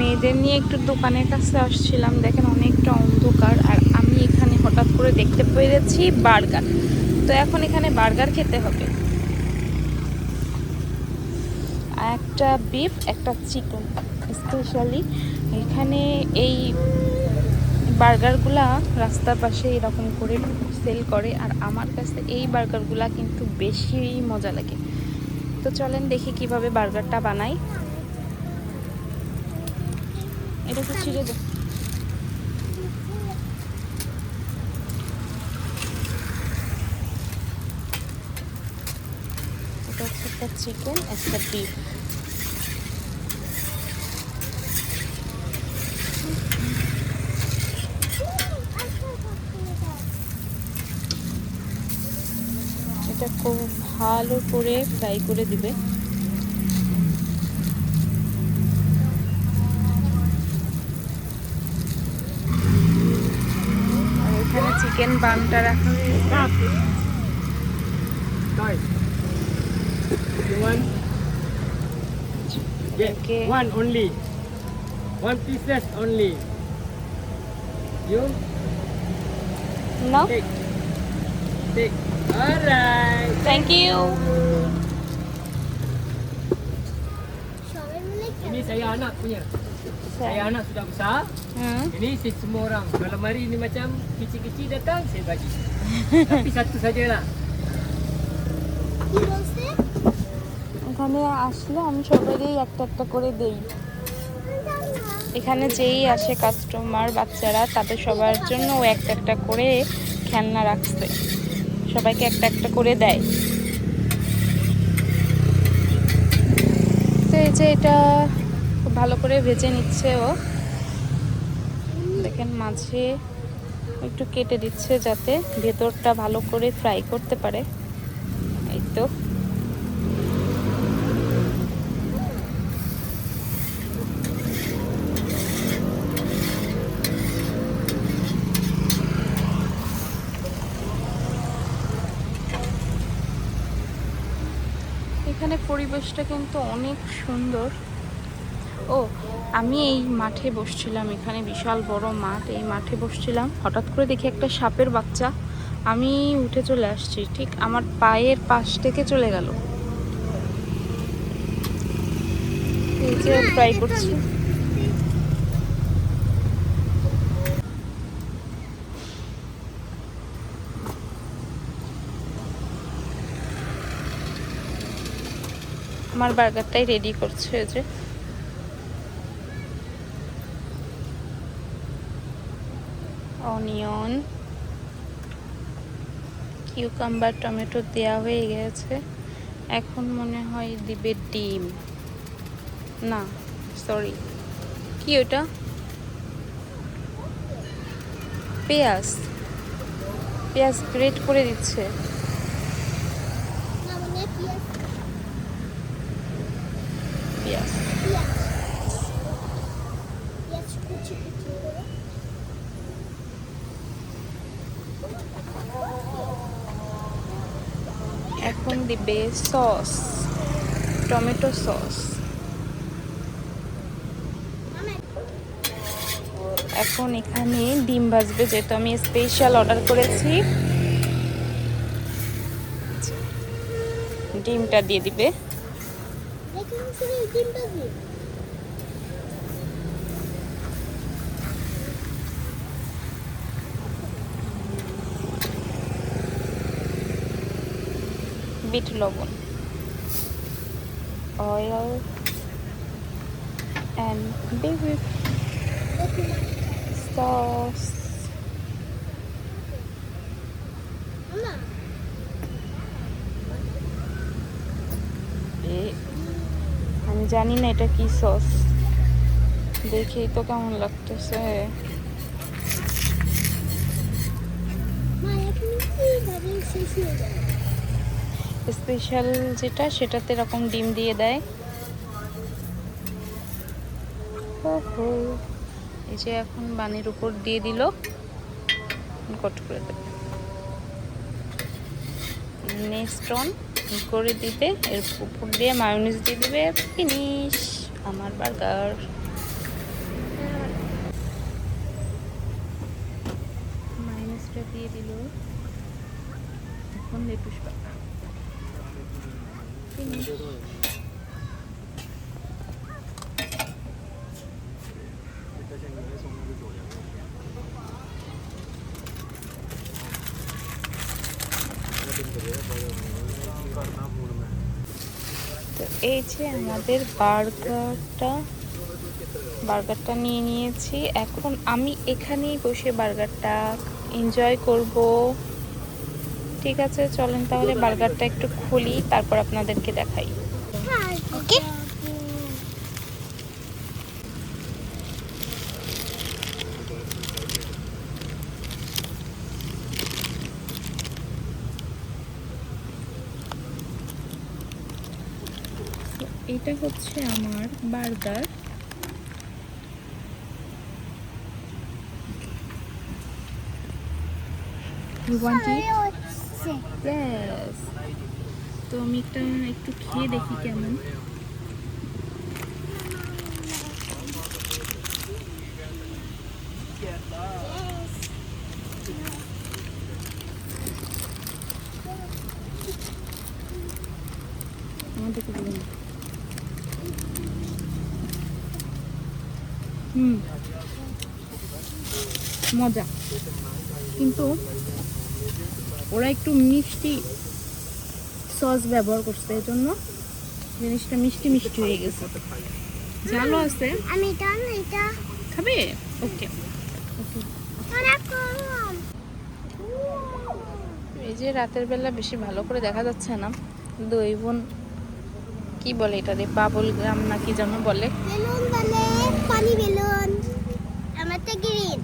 মেয়েদের নিয়ে একটু দোকানের কাছে আসছিলাম। দেখেন অনেকটা অন্ধকার, আর আমি এখানে হঠাৎ করে দেখতে পেরেছি বার্গার। তো এখন এখানে বার্গার খেতে হবে, একটা বিফ একটা চিকেন। স্পেশালি এখানে এই বার্গারগুলা রাস্তার পাশে এরকম করে সেল করে, আর আমার কাছে এই বার্গারগুলা কিন্তু বেশি মজা লাগে। তো চলেন দেখি কিভাবে বার্গারটা বানাই। এটা তো ছিঁড়ে দে। এটা হচ্ছে একটা চিকেন, একটা বিফ। এটা খুব ভালো করে ফ্রাই করে দিবে। আর এখানে চিকেন বানটা রাখা হয়েছে। One only. One pieces only. You No, take. Alright. thank you. Ini saya anak punya. Saya anak sudah besar. Ini saya semua orang. Kalau mari ni macam kecil-kecil datang, saya bagi. Tapi satu sajalah. এখানে আসলে আমি সবাইকেই একটা একটা করে দেই। এখানে যেই আসে কাস্টমার বাচ্চারা, তাদের সবার জন্য ও একটা একটা করে খেলনা রাখছে, সবাইকে একটা একটা করে দেয়। তো এই যে এটা খুব ভালো করে ভেজে নিচ্ছে ও। দেখেন মাঝে একটু কেটে দিচ্ছে যাতে ভেতরটা ভালো করে ফ্রাই করতে পারে। এই তো এখানে পরিবেশটা কিন্তু অনেক সুন্দর। ও, আমি এই মাঠে বসছিলাম, এখানে বিশাল বড় মাঠ, এই মাঠে বসছিলাম, হঠাৎ করে দেখি একটা সাপের বাচ্চা। আমি উঠে চলে আসছি, ঠিক আমার পায়ের পাশ থেকে চলে গেল। এই যে ফ্রাই করছি। আমার বার্গারটাই রেডি করছে। এই যে অনিয়ন, কিউকাম্বার, টমেটো দেওয়া হয়ে গেছে। এখন মনে হয় দিবে ডিম, না সরি, কি ওটা, পেঁয়াজ। পেঁয়াজ গ্রেট করে দিচ্ছে। পেঁয়াজ এখন দিবে সস, টমেটো সস। এখন এখানে ডিম ভাজবে, যেহেতু আমি স্পেশাল অর্ডার করেছি। ডিমটা দিয়ে দিবে। বিট লবণ, অয়েল and baby sauce. আমি জানি না এটা কি সস, দেখেই তো কেমন লাগতেছে। স্পেশাল যেটা, সেটাতে এরকম ডিম দিয়ে দেয়। এই যে এখন বানের উপর দিয়ে দিল, কট করে দেবে, নেক্সট অন করে দিবে, এর উপর দিয়ে মায়োনিজ দিয়ে দিবে। ফিনিশ আমার বার্গার। এটা দিয়ে দিল, এখন লেটুস পাতা। তো এই যে আমাদের বার্গারটা নিয়ে নিয়েছি। এখন আমি এখানেই বসে বার্গারটা এনজয় করব। ঠিক আছে, চলেন তাহলে বার্গারটা একটু খুলি, তারপর আপনাদেরকে দেখাই। ওকে, এটা হচ্ছে আমার burger. You want it? Yes. তো আমি একটু খেয়ে দেখি কেমন। আমাদেরকে দিবেন। মজা, কিন্তু ওরা একটু মিষ্টি সস ব্যবহার করছে, এজন্য জিনিসটা মিষ্টি মিষ্টি হয়ে গেছে। ঝালও আছে। আমি এটা খাবে? ওকে ওকে। এই যে রাতের বেলা বেশি ভালো করে দেখা যাচ্ছে না, দুই বোন কি বলে এটা রে, বাবুল গ্রাম না কি যেন বলে। বেলুন বলে, পানি বেলুন, আমারটা গ্রিন।